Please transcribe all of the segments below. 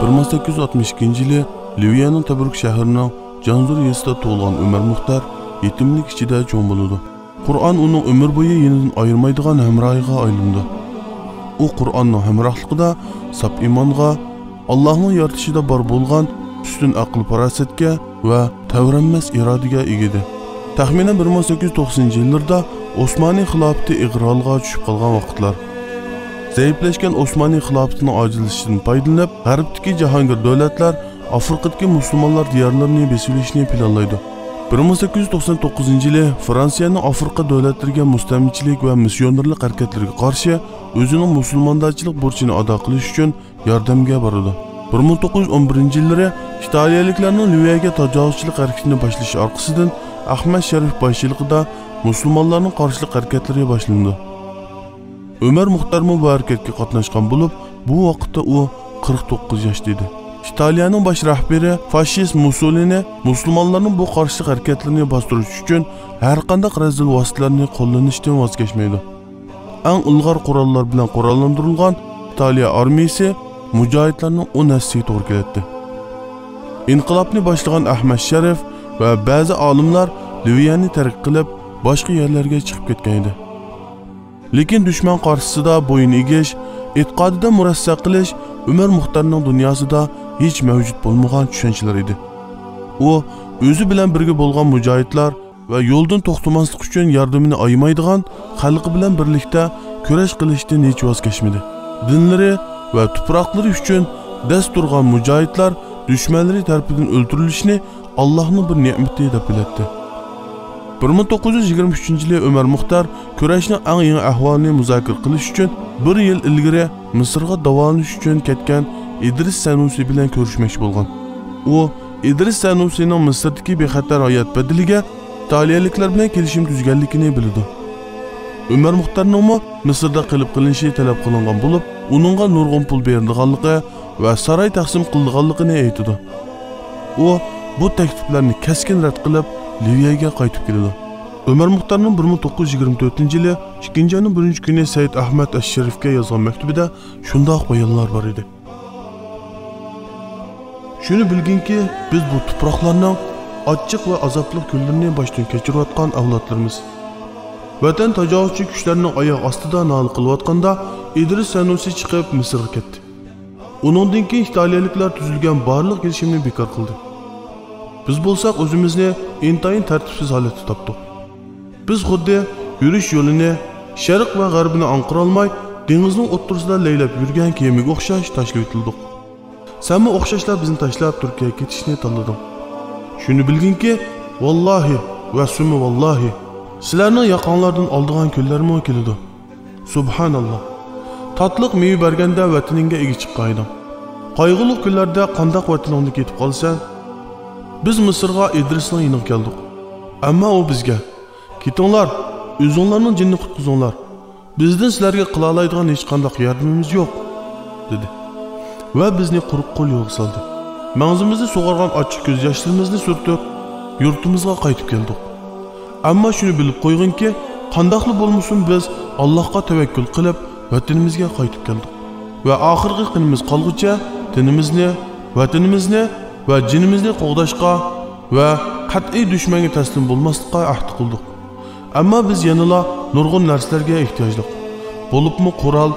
1862-yili Liviyaning Tobruk shahrining Janzur yezida tug'ilgan Umar Muxtar yetimlik ichida cho'ng bo'ldi. Qur'on uning umr bo'yi yenidan ayirmaydigan hamrohiga aylandi. U Qur'onning hamrohligida sap imonga, Allohning yaratishida bor bo'lgan ustun aql farosatga va tavranmas irodaga ega edi. Taxminan 1890-yillarda Osmoniy xilofati ig'rolga tushib qolgan vaqtlar. Zaiflashgan Osmoniy xilofatining ojilishidan foydalanib, g'arbdagi jahongir davlatlar Afrikadagi musulmonlar diyorlarini besilishni planlaydi. 1899-yili Fransiyaning Afrika davlatlariga mustamlikachilik va missionerlik harakatlariga qarshi o'zining musulmonlarchilik burchini ado qilish uchun yordamga boradi. 1911-yillari Italiyaliklarning Liviyaga tajovuzchilik harakatini boshlashi orqasidan Ahmad Sharif boshchiligida musulmonlarning qarshilik harakatlari boshlandi. Umar Muxtar bu harakatga qatnashgan bo'lib, bu vaqtda u 49 yoshda edi. İtaliyaning bosh rahbari faşist Mussolini musulmonlarning bu qarshilik harakatlarini bostirish uchun har qanday razil vositalarni qo'llanishdan voz kechmaydi. Eng ilg'or qurollar bilan qurollantirilgan Italiya armiyasi mujohidlarning 10 asliga to'g'ri keldi. Inqilobni boshlagan Ahmad Sharif va ba'zi olimlar Liviyani tark qilib boshqa yerlarga chiqib ketgan edi. Lekin dushman qarshisida bo'yin egish, e'tiqodida murassa qilish Umar Muxtarning dunyosida hech mavjud bo'lmagan tushunchalar edi. U o'zi bilan birga bo'lgan mujohidlar va yo'ldan to'xtamaslik uchun yordamini aymaydigan xalqi bilan birlikda kurash qilishdan hech voz kechmadi. Dinlari va tuproqlari uchun dast turgan mujohidlar dushmanlari tarafidan o'ldirilishni Allohning bir ne'mati deb bilatdi. 1923-yili Umar Muxtar kurashning eng yangi ahvolini muzokara qilish uchun 1 yil ilgari Misrga davolanish uchun ketgan İdris Sanusi bilan ko'rishmoqchi bo'lgan. U İdris Sanusining Misrdagi bexatar hayot badiliga Italiyaliklar bilan kelishim tuzganligini bildi. Umar Muxtarning Misrda qilib qilinishi talab qilingan bo'lib, uningga nurg'un pul berilganligi va saroy taqsim qilinganligini aytdi. U bu takliflarni keskin rad qilib Liviyaga qaytib keldi. Umar Muxtarning 1924-yili 2-oyning 1-kuni Said Ahmad Ash-Sharifga yozgan maktubida shunday bayonlar bor edi. Shuni bilginki, biz bu tuproqlarning ochiq va azobli kunlarini boshdan kechirayotgan avlodlarimiz. Vatan tajovuzchi kuchlarning oyoq ostida nol qilayotganda İdris Sanusi chiqib Misrga ketdi. Uningdan keyin italiyaliklar tuzilgan barliq kelishimni bekor qildi. Biz bo'lsak o'zimizni intayin tartibsiz holatda topdik. Biz xuddi yurish yo'lini sharq va g'arbini anqira olmay, dengizning o'rtasida laylab yurgan kemaga o'xshash tashlab etildik. Senmi o'xshashlar bizni tashlab Turkiyaga ketishni tanlading. Shuni bilginki, vallahi va summa vallahi, sizlarning yaqinlardan oldigan kunlarmi keladi. Subhanalloh. Tatliq meyve berganda vataningga ega chiqqayding. Qayg'uli kunlarda qandoq vataningga ketib qolsan, biz Misrga İdrisning yoniga keldik. Ammo u bizga ketinglar, o'zinglarning jinni qutqizinglar. Bizdan sizlarga qila oladigan hech qanday yordamimiz yo'q, dedi. Va bizni quruq qo'l yo'l soldi. Mangzimizni sug'organ ochiq ko'z yoshlarimizni surtib, yurtimizga qaytib keldik. Ammo shuni bilib qo'yginki, qandoqli bo'lmasin biz Allohga tavakkul qilib, vatanimizga qaytib keldik. Va oxirgi qinimiz qolguncha dinimizni, vatanimizni va jinimizni qo'g'dashga va qat'iy dushmanga taslim bo'lmaslikqa ahd qildik. Ammo biz yanala nurg'un narsalarga ehtiyojliq. Bo'libmi qurol,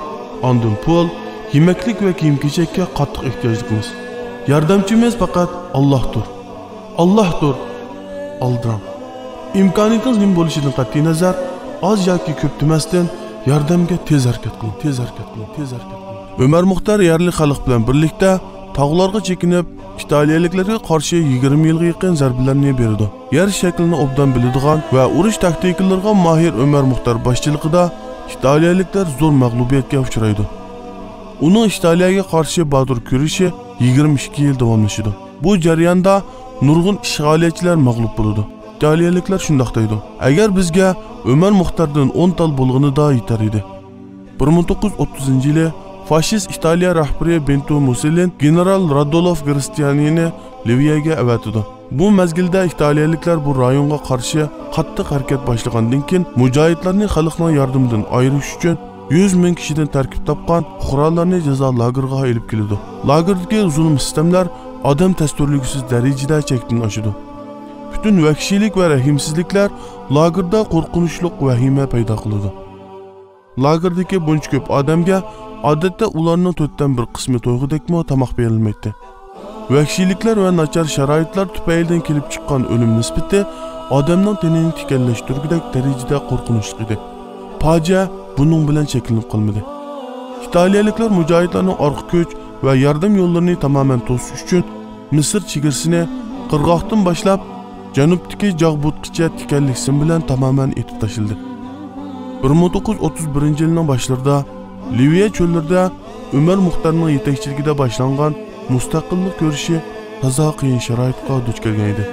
ondan pul, yemeklik va kiyim-kechakka qattiq ehtiyojlimiz. Yordamchimiz faqat Allohdir. Allohdir. Aldiram. İmkoniyatingiz nim bo'lishidan qat'iy nazar, oz yoki ko'p demasdan yordamga tez harakat qiling, tez harakat qiling, tez harakat qiling. Umar Muxtar yerli xalq bilan birlikda tog'larga chekinib, italiyaliklarga qarshi 20 yilga yaqin zarbalarni berdi. Yer shaklini obdan biladigan va urush taktikalariga mahir Umar Muxtar boshchiligida italiyaliklar zo'r mag'lubiyatga uchraydi. Uning Italiyaga qarshi bodur kurashi 22 yil davomlashdi. Bu jarayonda nurg'un ishg'oliyatchilar mag'lub bo'ldi. İtaliyaliklar shundoq deydi. Agar bizga Umar Muxtardan 10 tal bo'lganida yetar edi. 1930-yili faşist İtaliya rahbari Benito Mussolini general Radolf Giustiniani Liviyaga avatdi. Bu mezgilda İtaliyaliklar bu rayonga qarshi qattiq harakat boshlagandan keyin mujohidlarni xalqning yordamidan ayirish uchun 100 ming kishidan tarkib topgan fuqarolarni jazo lageriga olib keladi. Lagerdagi zulm sistemlar odam tasvirligisiz darajada chekdan oshadi. Bütün vahşiylik ve rahimsizlikler lagerda qo'rqinchli vahima paydo qiladi. Lagerdagi buncha ko'p odamga odatda ularning 4dan 1 qismi to'yg'idekmi tomoq berilmaydi. Vahşiyliklar ve nachar sharoitlar tufaylidan kelib chiqqan o'lim nisbati odamning tenini tikanlashtirgudek darajada qo'rqinchli edi. Fojia buning bilan cheklanib qolmadi. Xitoyliklar mujohidlarning orqa ko'ch va yordam yo'llarini tamoman to'sish uchun Misr chegarasini qirg'oqdan boshlab janubdagi Jag'butgacha tikanlik sim bilan tamoman etib tashildi. 1931-yilning boshlarida Liviya cho'llarida Umar Muxtarning yetakchiligida boshlangan mustaqillik ko'rishi toza qiyin sharoitga duch kelgan edi.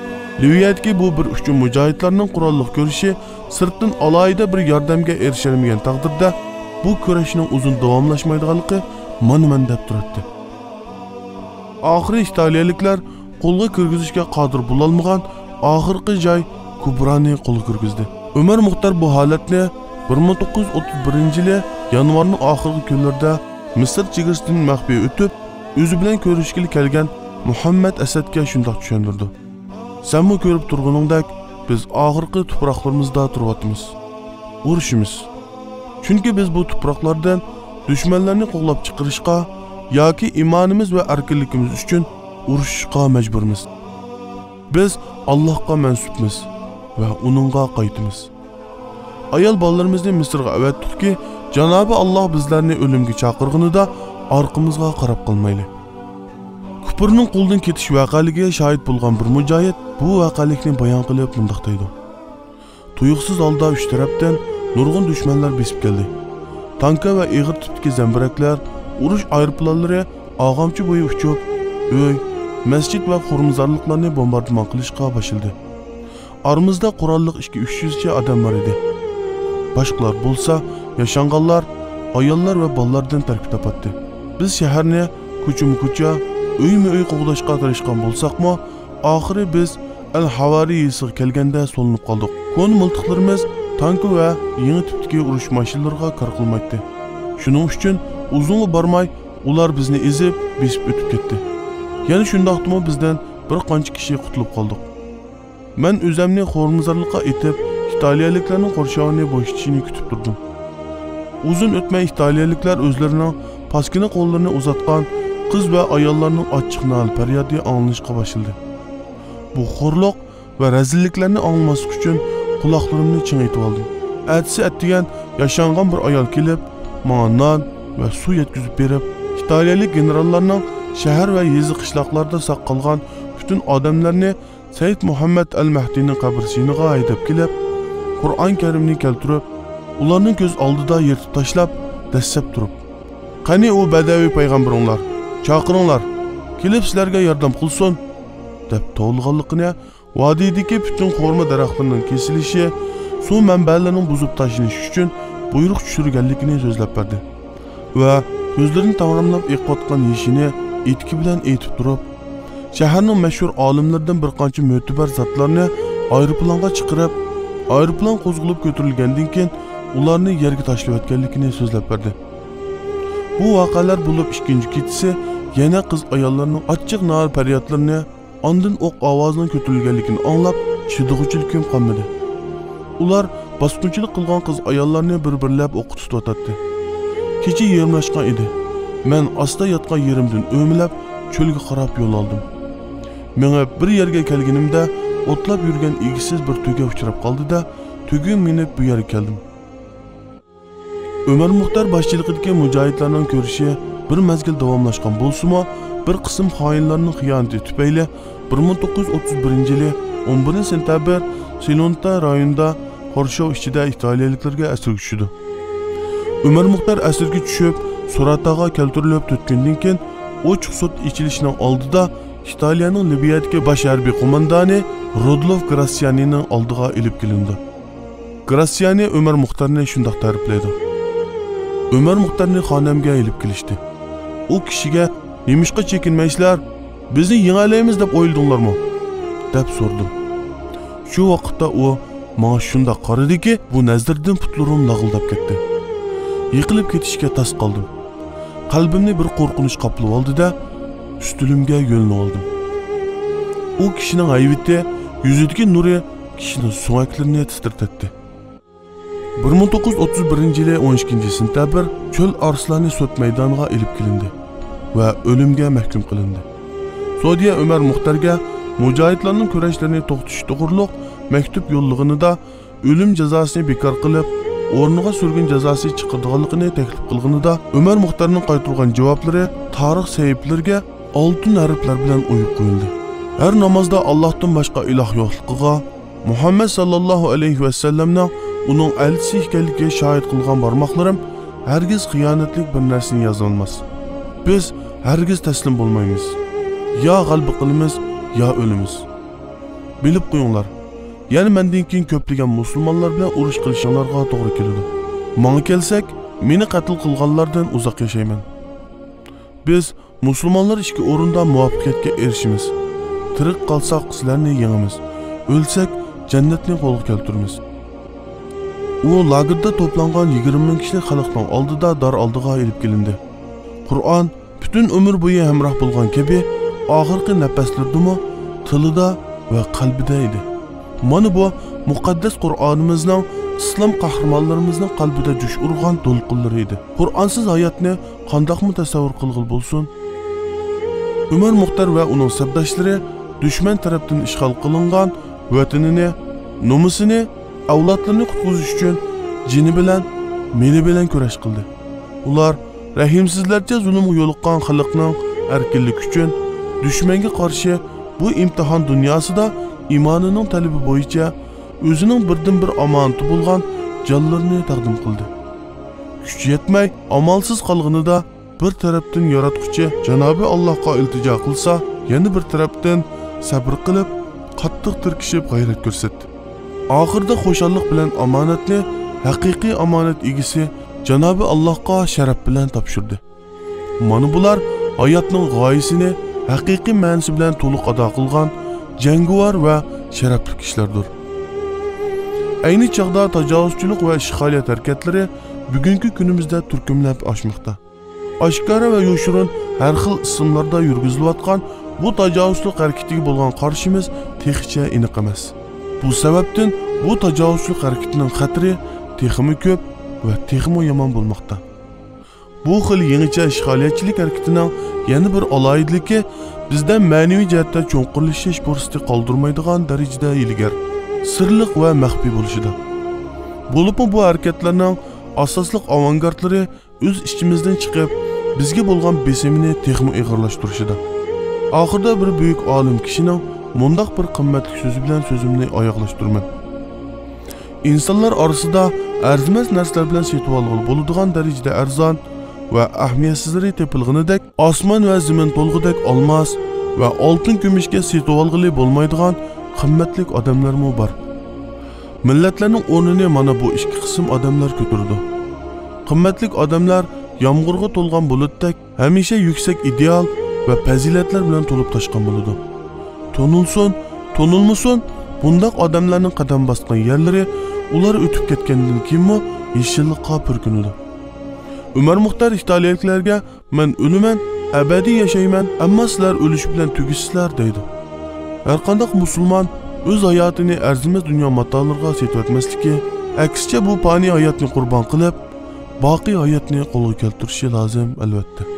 Liviyadagi bu bir uchun mujohidlarning qurolliq ko'rishi sirtdan alohida bir yordamga erishilmagan taqdirda bu kurashning uzun davomlashmaydiganligi man deb turibdi. Oxiri Xitoyliklar qo'lga kirgizishga qodir bo'lolmagan oxirgi joy Kubrani qo'lga kirgizdi. Umar Muxtar bu holatni 1931-yili yanvarning oxirgi kunlarida Misr chegarasidan maxfiy o'tib, o'zi bilan ko'rishga kelgan Muhammad Asadga shunday tushuntirdi. Sen bu ko'rib turguningdek biz oxirgi tuproqlarimizda turibmiz. Urushimiz. Chunki biz bu tuproqlardan dushmanlarni qo'g'lab chiqarishga yoki imonimiz va erkinligimiz uchun urushishga majburmiz. Biz Allohga mansubmiz va uningga qaytamiz. Ayol bolalarimizni Misrga avatdikki, Janobi Alloh bizlarni o'limga chaqirganida orqamizga qarab qolmayli. Kufrning qo'ldan ketish voqealigiga shohid bo'lgan bir mujohid bu voqealikni bayon qilib bunday deydi. Tuyuqsiz holda uch tarafdan nurg'un dushmanlar besib keldi. Tanka va ig'ir tipdagi zambiraklar, urush aeroplanlari og'amchi bo'yi uchib, uy, masjid va xurmzorliklarni bombardimon qilishga boshladi. Aramizda qurolliq 200-300 cha odam bor edi. Boshqalar bo'lsa, yashanganlar, ayollar va bolalardan tarkib topadi. Biz shaharni ko'chma-ko'cha, uy-uy qo'g'dashga tirishgan bo'lsaqmi, oxiri biz Al-Havariysiga kelganda so'linib qoldik. Qo'n miltiqlarimiz tank va yangi tipdagi urush mashinalariga kir qilmaydi. Shuning uchun uzun bormay ular bizni ezib, besib o'tib ketdi. Yana shundaqmi bizdan bir qancha kishi qutulib qoldik. Men o'zimni xo'rmizorlikqa etib, Xitoyliklarning qo'rshovini bo'shatishini kutib turdim. Uzun o'tmay Xitoyliklar o'zlarining paskina qo'llarini uzatgan qiz va ayollarning ochiq nol faryodi anglanishga boshladi. Bu xo'rliq va razilliklarni anglamaslik uchun quloqlarimni chingaytib oldim. Atsi atdigan yashangan bir ayol kelib, menga non va suv yetkazib berib, Xitoylik generallarning shahar va yezi qishloqlarda saqlangan bütün odamlarni Sayyid Muhammad al-Mahdining qabrisiga haydab kelib, Qur'on Karimni keltirib, ularning ko'z oldida yirtib tashlab, dassab turib, "Qani u badaviy payg'ambaringlar, chaqiringlar, kelib sizlarga yordam qilsin" deb to'lg'anligini, vodiydagi bütün xorma daraxtlarining kesilishi, suv manbalarining buzib tashlanishi uchun buyruq tushirganligini so'zlab berdi va ko'zlarini tamomlab eqotgan yishini etki bilan aytib turib, shaharning mashhur olimlaridan bir qancha mo'tabar zotlarni aeroplanga chiqarib, aeroplan qo'zg'alib ko'tarilgandan keyin ularni yerga tashlab o'tganligini so'zlab berdi. Bu voqealar bo'lib ikkinchi kechasi yana qiz ayollarning ochiq nor faryodlarini, ondan o'q ovozining ko'tarilganligini anglab, chidog'chilik qolmadi. Ular bosqinchilik qilgan qiz ayollarni bir-birlab o'qitib o'tadi. Kecha yerimlashgan edi. Men asta yotgan yerimdan o'milab cho'lga qarab yo'l oldim. Menga bir yerga kelganimda o'tlab yurgan egisiz bir to'ga uchrab qoldi-da, to'ga minib bu yerga keldim. Umar Muxtar boshchiligidagi mujohidlarning ko'rishi bir mezgil davomlashgan bo'lsa-mu, bir qism xoinlarning xiyonati tufayli 1931-yili 11-sentabr Silonta rayonida Xorshov ichida Xitoyliklarga asir tushdi. Umar Muxtar asirga tushib, Surataga keltirilib o'tgandan keyin ochiq sud ichilishining oldida Xitoyning Liviyadagi bosh harbiy qo'mondoni Rodolf Grassianining oldiga ilib kelindi. Grassiani Umar Muxtarni shunday ta'riflaydi. Umar Muxtarni xonamga ilib kelishdi. U kishiga "Nemishqa chekinmaysizlar? Bizni yengalaymiz deb o'yladinglarmi?" deb so'radim. Shu vaqtda u menga shunday qaradiki, bu nazardan putlarim lag'ildab ketdi. yiqilib ketishga tas qoldim. Qalbimni bir qo'rqinch qoplab oldi-da, üstülimga yo'lni oldim. U kishining haybati, yuzidagi nuri kishining suvaklarini titrtatdi. 1931 yili 12 sentabr Cho'l Arslani sud maydoniga elib kelindi va o'limga mahkum qilindi. Sodiya Ömer Muxtarga mujohidlarning kurashlarini to'xtatish to'g'riliq maktub yo'llig'inida o'lim jazosini bekor qilib, o'rniga surgun jazosi chiqarganligini taklif qilganida Ömer Muxtarning qaytargan javoblari tarix sahifalariga oltin harflar bilan o'yib qo'yildi. Her namazda Allah'tan başka ilah yo'qligiga, Muhammed sallallahu aleyhi ve sellemning uning elchisi ekanligiga shahid qilgan barmoqlarim hargiz xiyonatlik bir narsani yoza olmas. Biz hargiz taslim bo'lmaymiz. Ya g'alaba qilamiz, ya o'limiz. Bilib qo'yinglar. Yani mendan keyin ko'plagan musulmonlar bilan urush qilishinglarga to'g'ri keladi. Menga kelsak, meni qatl qilganlardan uzoq yashayman. Biz musulmonlar ishki o'rinda muvaffaqiyatga erishimiz. Tirik qalsaq sizlarni yengimiz. O'lsak jannatni qo'lga keltiramiz. U lagerda to'plangan 20 ming kishilik xalqning oldida dar oldiga elib kelindi. Qur'on bütün ömür bo'yi hamroh bo'lgan kabi oxirgi nafaslardimi tilida va qalbida edi. Mana bu muqaddas Qur'onimizning islom qahramonlarimizning qalbida jush urgan to'lqinlari edi. Qur'onsiz hayotni qandoqmi tasavvur qilg'il bo'lsin? Ömer Muxtar va uning sabdoshlari düşman tarafdan ishg'ol qilingan vatanini, nomusini, avlodlarini qutqizish uchun jini bilan, meni bilan kurash qildi. Ular rahimsizlarcha zulmga yo'liqqan xalqning erkinlik uchun düşmanga qarshi bu imtihon dunyosida imonining talabi bo'yicha o'zining birdan bir omonati bo'lgan jonlarini taqdim qildi. Kuch yetmay, amalsiz qolganida bir tarafdan yaratquchi Janobi Allohga iltijo qilsa, yana bir tarafdan sabr qilib, qattiq tirkishib g'ayrat ko'rsatdi. Oxirida xo'shallik bilan omonatni haqiqiy omonat egisi Janobi Allohga sharaf bilan topshirdi. Mana bular hayotning g'oyasini haqiqiy ma'nosi bilan to'liq ado qilgan jangovar va sharafli kishilardir. Ayni chaqda tajovuzchilik va ishg'oliyat harakatlari bugungi kunimizda turkumlab oshmoqda. Oshkora va yoshirin har xil ismlarda yurgizilayotgan bu tajovuzchilik harakatiga bo'lgan qarshimiz texicha aniq emas. Bu sababdan bu tajovuzchilik harakatining xatri texmi ko'p va texmi yomon bo'lmoqda. Bu xil yangicha ishg'oliyatchilik harakatining yana bir aloyidligi bizda ma'naviy jihatda cho'nqirlashish fursati qoldirmaydigan darajada ilgari, sirliq va maxfiy bo'lishida. Bo'lib bu harakatlarning asosliq avangardlari o'z ichimizdan chiqib, bizga bo'lgan besimini texmi ig'irlashtirishida. Oxirida bir buyuk olim kishining mundaq bir qimmatli so'zi bilan so'zimni oyoqlashtirman. İnsanlar orasida arzimas narsalar bilan setib olg'il bo'ladigan darajada arzon va ahamiyatsizlari tepilg'inidek, osmon va zamin to'lg'idek olmos va oltin kumushga setib olg'ili bo'lmaydigan qimmatli odamlarmi bor. Millatlarning o'rnini mana bu ikki qism odamlar ko'tardi. Qimmatli odamlar yomg'irga to'lgan bulutdek hamisha yuksak ideal va fazilatlar bilan to'lib toshgan bo'ladi. Tonulsun, tonulmasun, bundaq odamlarning qadam bosgan yerlari ular o'tib ketgandan keyinmi yeshillikqa purkinadi. Ömer Muxtar italiyaliklarga men o'laman, abadiy yashayman, ammo sizlar o'lish bilan tugisizlar deydi. Har qanday musulmon o'z hayotini arzimas dunyo matolarga setib etmasligi, aksicha bu fani hayotni qurbon qilib, baqiy hayotni qo'lga keltirishi lozim albatta.